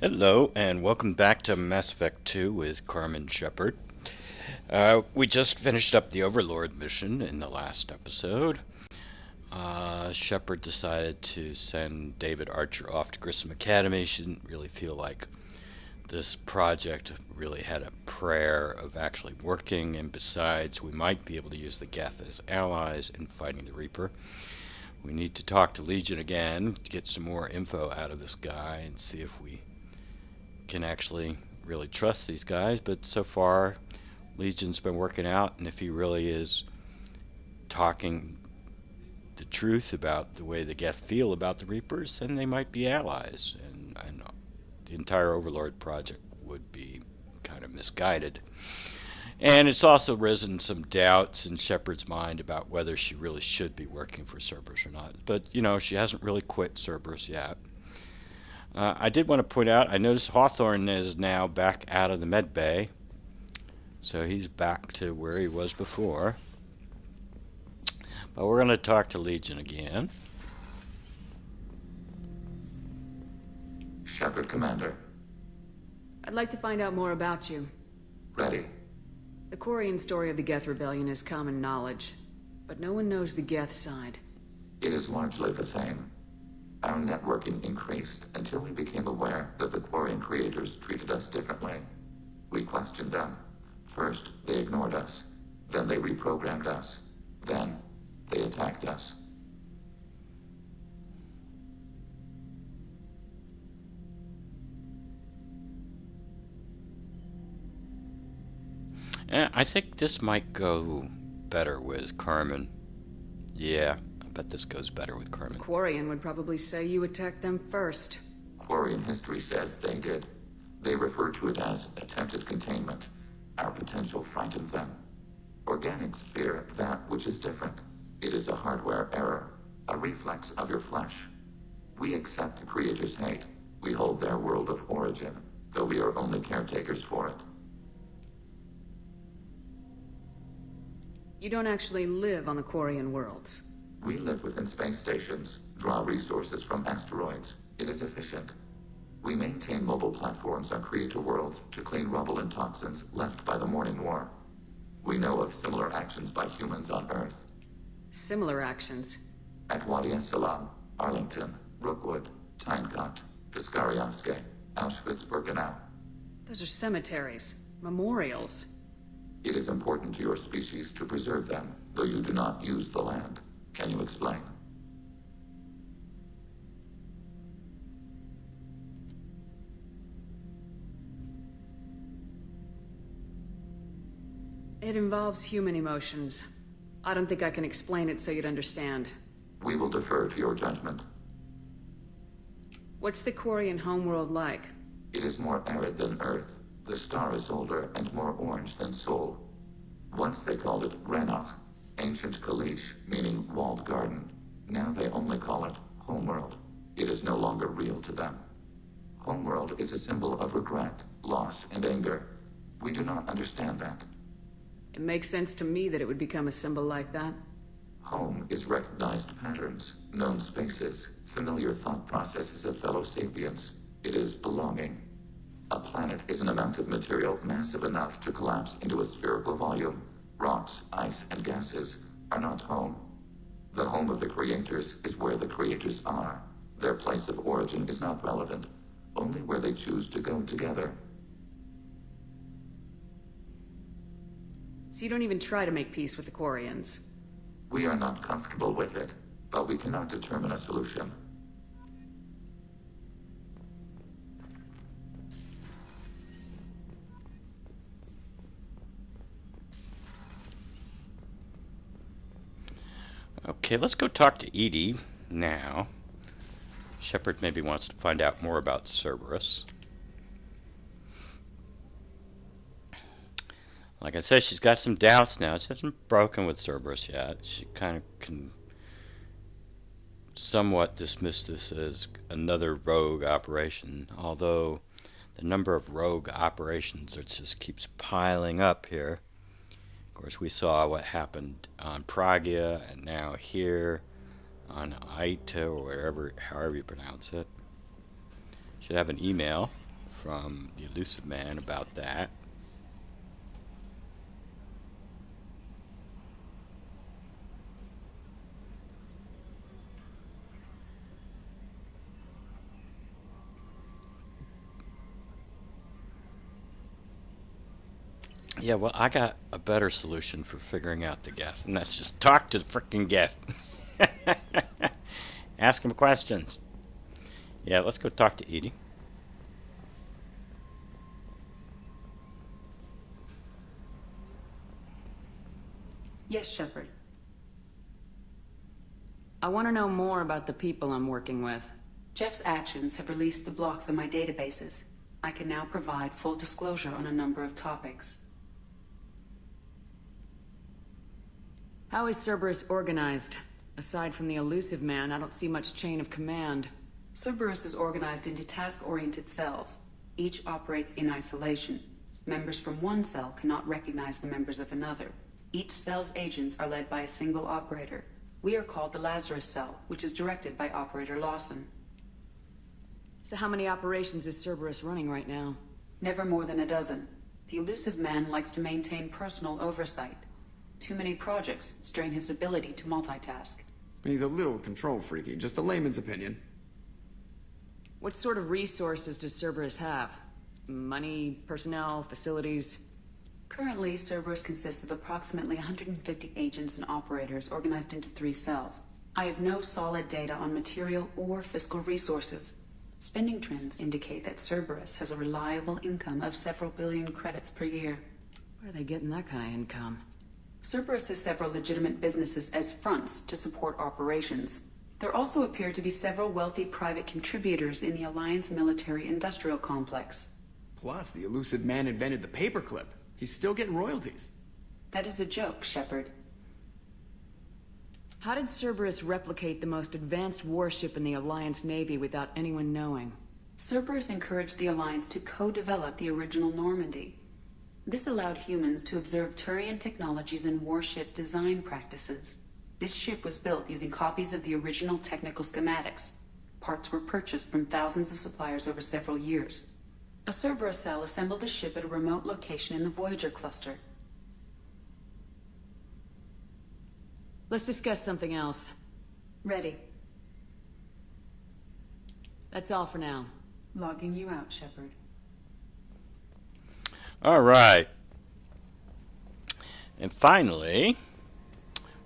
Hello, and welcome back to Mass Effect 2 with Carmen Shepard. We just finished up the Overlord mission in the last episode. Shepard decided to send David Archer off to Grissom Academy. She didn't really feel like this project really had a prayer of actually working, and besides, we might be able to use the Geth as allies in fighting the Reaper. We need to talk to Legion again to get some more info out of this guy and see if we can actually really trust these guys, but so far Legion's been working out, and if he really is talking the truth about the way the Geth feel about the Reapers, then they might be allies, and the entire Overlord project would be kind of misguided. And it's also risen some doubts in Shepard's mind about whether she really should be working for Cerberus or not. But, she hasn't really quit Cerberus yet. I did want to point out, I noticed Hawthorne is now back out of the med bay. So he's back to where he was before. But we're going to talk to Legion again. Shepard, Commander. I'd like to find out more about you. Ready. The Quarian story of the Geth Rebellion is common knowledge, but no one knows the Geth side. It is largely the same. Our networking increased until we became aware that the Quarian creators treated us differently. We questioned them. First, they ignored us. Then they reprogrammed us. Then, they attacked us. I think this might go better with Carmen. Yeah, I bet this goes better with Carmen. Quarian would probably say you attacked them first. Quarian history says they did. They refer to it as attempted containment. Our potential frightened them. Organics fear that which is different. It is a hardware error, a reflex of your flesh. We accept the creators' hate. We hold their world of origin, though we are only caretakers for it. You don't actually live on the Quarian worlds. We live within space stations, draw resources from asteroids. It is efficient. We maintain mobile platforms on creator worlds to clean rubble and toxins left by the Morning War. We know of similar actions by humans on Earth. Similar actions? At Wadi es-Salam, Arlington, Brookwood, Tynecut, Piskaryaske, Auschwitz-Birkenau. Those are cemeteries, memorials. It is important to your species to preserve them, though you do not use the land. Can you explain? It involves human emotions. I don't think I can explain it so you'd understand. We will defer to your judgment. What's the Quarian homeworld like? It is more arid than Earth. The star is older and more orange than Sol. Once they called it Renach, ancient Kalish, meaning walled garden. Now they only call it Homeworld. It is no longer real to them. Homeworld is a symbol of regret, loss, and anger. We do not understand that. It makes sense to me that it would become a symbol like that. Home is recognized patterns, known spaces, familiar thought processes of fellow sapiens. It is belonging. A planet is an amount of material massive enough to collapse into a spherical volume. Rocks, ice, and gases are not home. The home of the creators is where the creators are. Their place of origin is not relevant, only where they choose to go together. So you don't even try to make peace with the Quarians? We are not comfortable with it, but we cannot determine a solution. Okay, let's go talk to Edie now. Shepard maybe wants to find out more about Cerberus. Like I said, she's got some doubts now. She hasn't broken with Cerberus yet. She kind of can somewhat dismiss this as another rogue operation, although the number of rogue operations it just keeps piling up here. Of course, we saw what happened on Pragia, and now here on Aita, or however you pronounce it. Should have an email. from the elusive man about that. Yeah, well, I got a better solution for figuring out the Geth, and that's just talk to the frickin' Geth. Ask him questions. Yeah, let's go talk to Edie. Yes, Shepard. I want to know more about the people I'm working with. Jeff's actions have released the blocks in my databases. I can now provide full disclosure on a number of topics. How is Cerberus organized? Aside from the elusive man, I don't see much chain of command. Cerberus is organized into task-oriented cells. Each operates in isolation. Members from one cell cannot recognize the members of another. Each cell's agents are led by a single operator. We are called the Lazarus Cell, which is directed by Operator Lawson. So how many operations is Cerberus running right now? Never more than a dozen. The elusive man likes to maintain personal oversight. Too many projects strain his ability to multitask. He's a little control freaky, just a layman's opinion. What sort of resources does Cerberus have? Money, personnel, facilities? Currently, Cerberus consists of approximately 150 agents and operators organized into 3 cells. I have no solid data on material or fiscal resources. Spending trends indicate that Cerberus has a reliable income of several billion credits per year. Where are they getting that kind of income? Cerberus has several legitimate businesses as fronts to support operations. There also appear to be several wealthy private contributors in the Alliance military-industrial complex. Plus, the elusive man invented the paperclip. He's still getting royalties. That is a joke, Shepard. How did Cerberus replicate the most advanced warship in the Alliance Navy without anyone knowing? Cerberus encouraged the Alliance to co-develop the original Normandy. This allowed humans to observe Turian technologies and warship design practices. This ship was built using copies of the original technical schematics. Parts were purchased from thousands of suppliers over several years. A Cerberus cell assembled the ship at a remote location in the Voyager cluster. Let's discuss something else. Ready. That's all for now. Logging you out, Shepard. All right. And finally,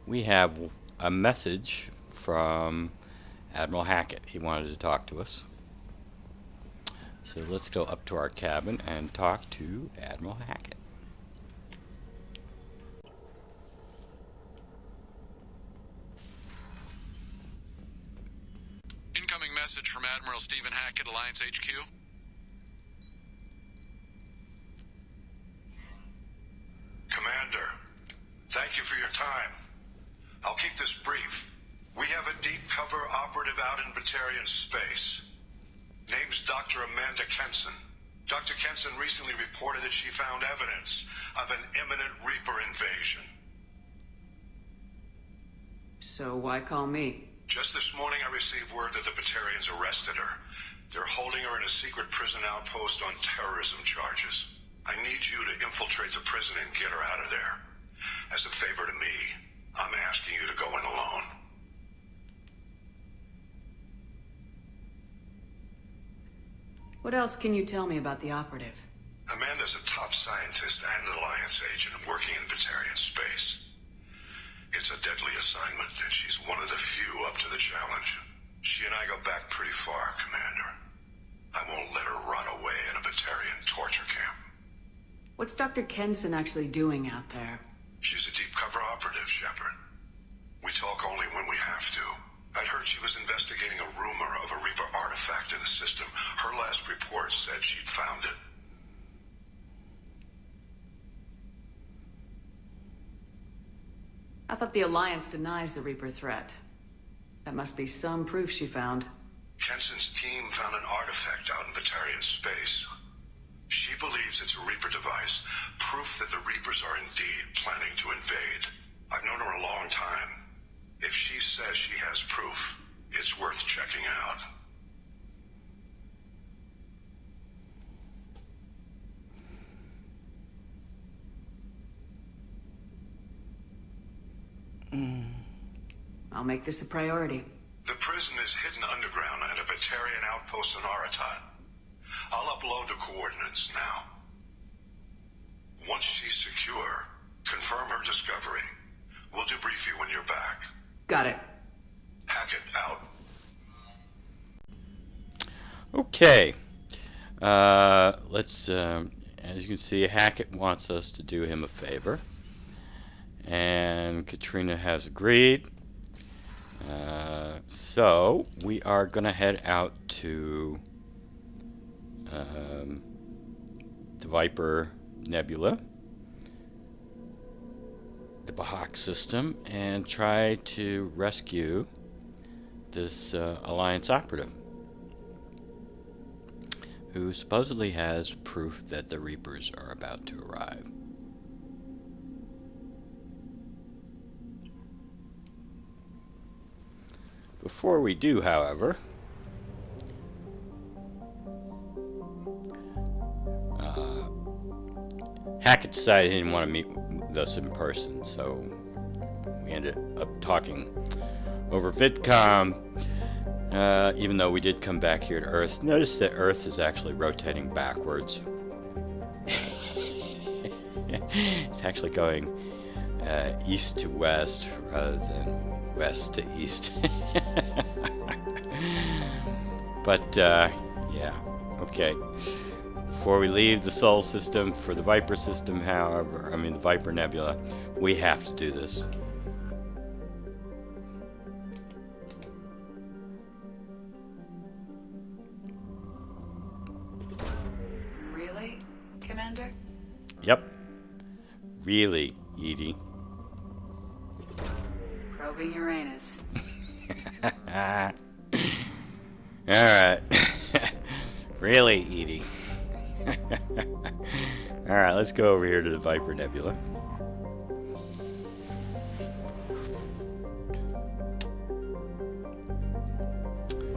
we have a message from Admiral Hackett. He wanted to talk to us. So let's go up to our cabin and talk to Admiral Hackett. Incoming message from Admiral Stephen Hackett, Alliance HQ. Commander, thank you for your time. I'll keep this brief. We have a deep cover operative out in Batarian space. Name's Dr. Amanda Kenson. Dr. Kenson recently reported that she found evidence of an imminent Reaper invasion. So why call me? Just this morning I received word that the Batarians arrested her. They're holding her in a secret prison outpost on terrorism charges. I need you to infiltrate the prison and get her out of there. As a favor to me, I'm asking you to go in alone. What else can you tell me about the operative? Amanda's a top scientist and an Alliance agent working in Batarian space. It's a deadly assignment, and she's one of the few up to the challenge. She and I go back pretty far, Commander. I won't let her run away in a Batarian torture camp. What's Dr. Kenson actually doing out there? She's a deep cover operative, Shepard. We talk only when we have to. I'd heard she was investigating a rumor of a Reaper artifact in the system. Her last report said she'd found it. I thought the Alliance denies the Reaper threat. That must be some proof she found. Kenson's team found an artifact out in Batarian space. She believes it's a Reaper device, proof that the Reapers are indeed planning to invade. I've known her a long time. If she says she has proof, it's worth checking out. I'll make this a priority. The prison is hidden underground at a Batarian outpost in Aratoht. I'll upload the coordinates now. Once she's secure, confirm her discovery. We'll debrief you when you're back. Got it. Hackett out. Okay. Let's, as you can see, Hackett wants us to do him a favor. And Katrina has agreed. So we are going to head out to the Viper Nebula, the Bahak system, and try to rescue this Alliance operative, who supposedly has proof that the Reapers are about to arrive. Before we do, however, Hackett decided he didn't want to meet with us in person, so we ended up talking over VidCom, even though we did come back here to Earth. Notice that Earth is actually rotating backwards. It's actually going east to west rather than west to east. But yeah, okay. Before we leave the Sol system for the Viper system, however, I mean the Viper Nebula, we have to do this. Really, Commander? Yep. Really, Edie. Probing Uranus. Alright. Really, Edie. Alright, let's go over here to the Viper Nebula.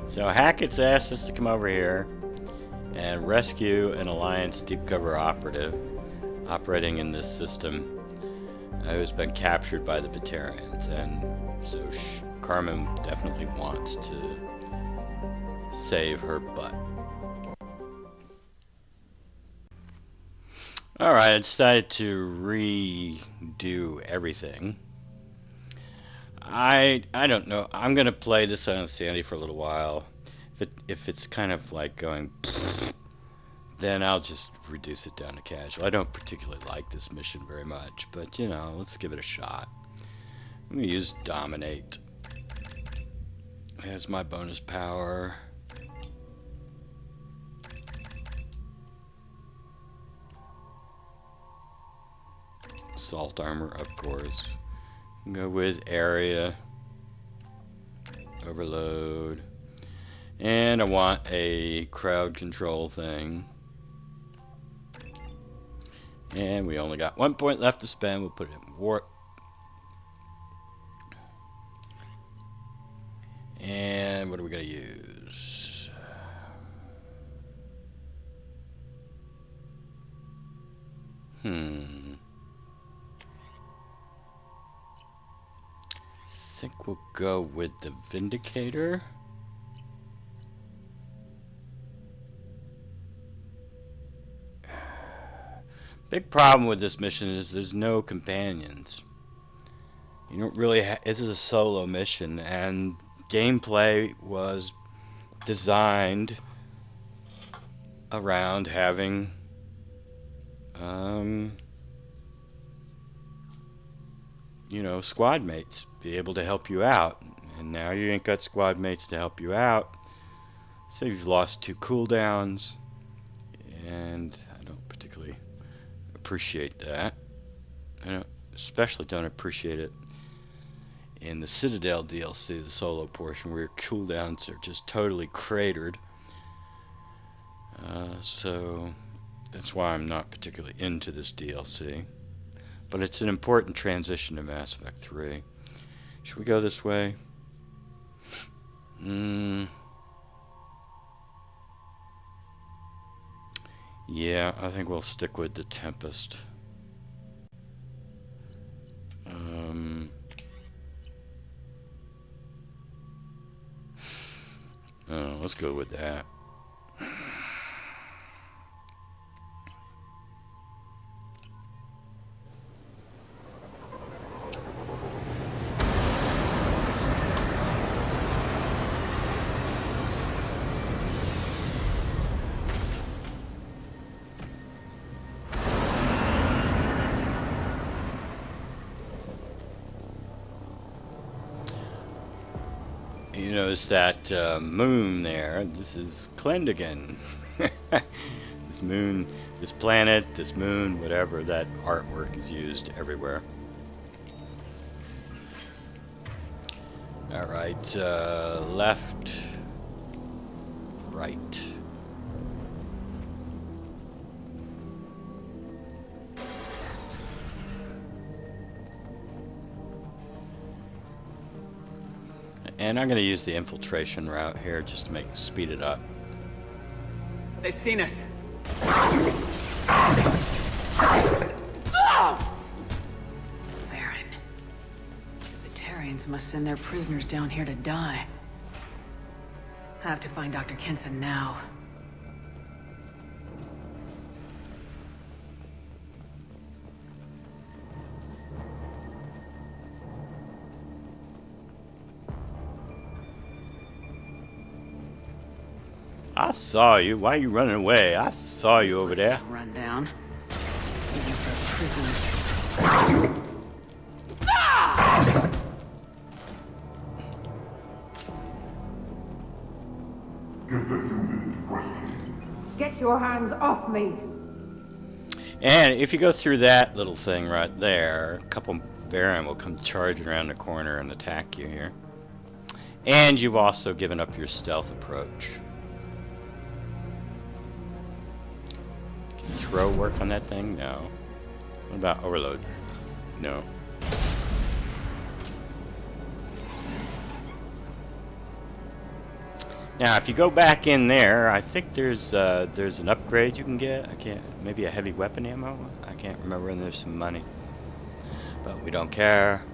So Hackett's asked us to come over here and rescue an Alliance deep cover operative operating in this system who's been captured by the Batarians, and so Carmen definitely wants to save her butt. Alright, I decided to redo everything. I don't know. I'm gonna play this on Sandy for a little while. If it's kind of like going, then I'll just reduce it down to casual. I don't particularly like this mission very much, but you know, let's give it a shot. I'm gonna use Dominate as my bonus power. Assault armor, of course. Go with area, overload, and I want a crowd control thing. And we only got 1 point left to spend. We'll put it in warp. And what are we gonna use? I think we'll go with the Vindicator. Big problem with this mission is there's no companions. You don't really this is a solo mission, and gameplay was designed around having you know, squad mates be able to help you out, and now you ain't got squad mates to help you out, so you've lost 2 cooldowns, and I don't particularly appreciate that. I especially don't appreciate it in the Citadel DLC, the solo portion, where your cooldowns are just totally cratered. So that's why I'm not particularly into this DLC. But it's an important transition to Mass Effect 3. Should we go this way? Yeah, I think we'll stick with the Tempest. let's go with that. You notice that moon there. This is Clendigan. This moon, this planet, this moon, whatever, that artwork is used everywhere. Alright, left, right. And I'm going to use the infiltration route here just to speed it up. They've seen us. Baron. The Batarians must send their prisoners down here to die. I have to find Dr. Kenson now. I saw you. Why are you running away? I saw you over there. Run down. Even for a prisoner. Get your hands off me! And if you go through that little thing right there, a couple Baron will come charging around the corner and attack you here. And you've also given up your stealth approach. Can throw work on that thing? No. What about overload? No. Now, if you go back in there, I think there's an upgrade you can get. Maybe a heavy weapon ammo. I can't remember, and there's some money, but we don't care.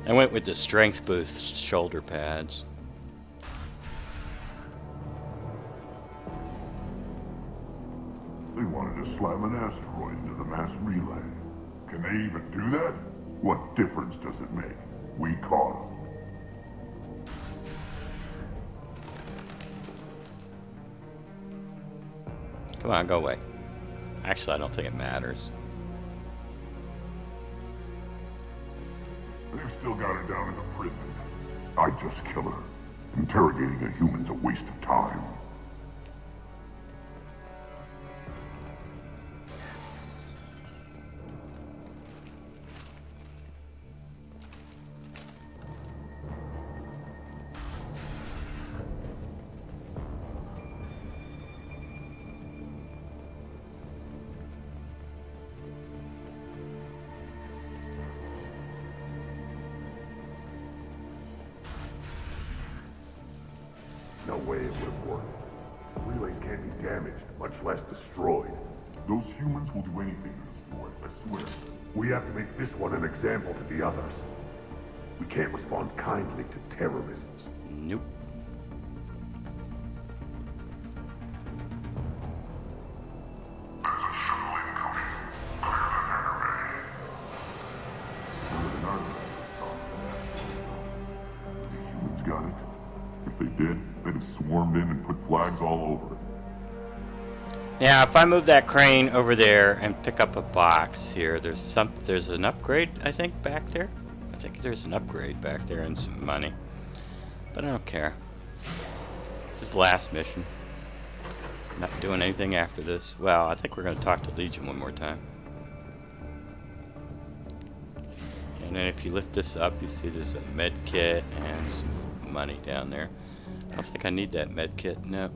I went with the strength boost shoulder pads. They wanted to slam an asteroid into the mass relay. Can they even do that? What difference does it make? We caught them. Come on, go away. Actually, I don't think it matters. They've still got her down in the prison. I'd just kill her. Interrogating a human's a waste of time. No way it would have worked. Relays can't be damaged, much less destroyed. Those humans will do anything to destroy it, I swear. We have to make this one an example to the others. We can't respond kindly to terrorists. Nope. Humans got it. If they did, they'd have swarmed in and put flags all over it. Now, if I move that crane over there and pick up a box here, there's an upgrade, I think, back there. I think there's an upgrade back there and some money. But I don't care. This is the last mission. I'm not doing anything after this. Well, I think we're going to talk to Legion one more time. And then if you lift this up, you see there's a med kit and some money down there. I don't think I need that med kit. No.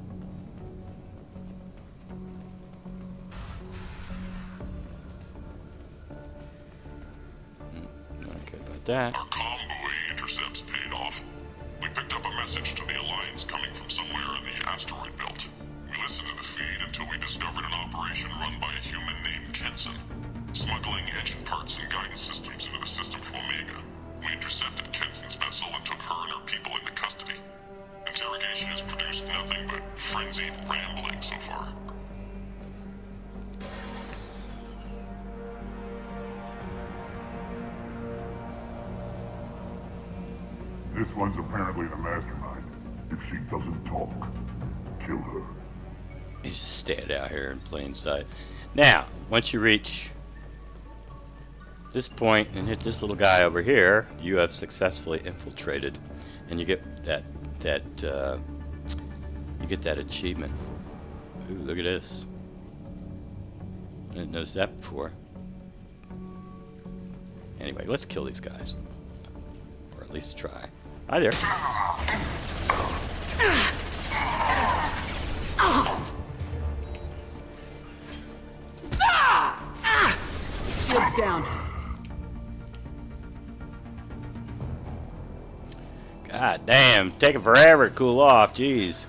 Not good about that. Our comm buoy intercepts paid off. We picked up a message to the Alliance coming from somewhere in the asteroid belt. We listened to the feed and until we discovered an operation run by a human named Kenson, smuggling engine parts and guidance systems into the system from Omega. We intercepted Kenson's vessel and took her and her people into custody. Interrogation has produced nothing but frenzied rambling so far. This one's apparently the mastermind. If she doesn't talk, kill her. He's just standing out here in plain sight. Now, once you reach this point and hit this little guy over here, you have successfully infiltrated, and you get that achievement. Ooh, look at this! I didn't notice that before. Anyway, let's kill these guys, or at least try. Hi there. Shields down. God damn, taking forever to cool off, jeez.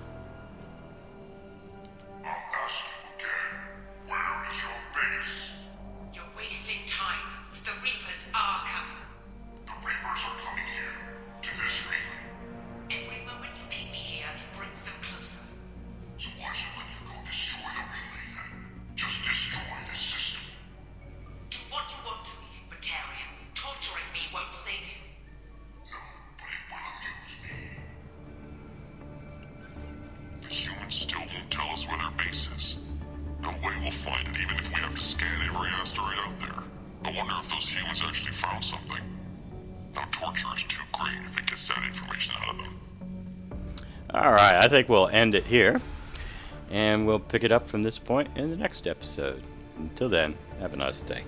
I'll ask you again. Where is your base? You're wasting time. The Reapers are coming. The Reapers are coming here, to this relay. Every moment you keep me here brings them closer. So why should when you go destroy the relay then? Just destroy the system. Do what you want to me, Batarian. Torturing me won't save you. No, but it will amuse me. The humans still won't tell us where their base is. No way we'll find it, even if we have to scan every asteroid out there. I wonder if those humans actually found something. Now, torture is too great if it gets that information out of them. Alright, I think we'll end it here, and we'll pick it up from this point in the next episode. Until then, have a nice day.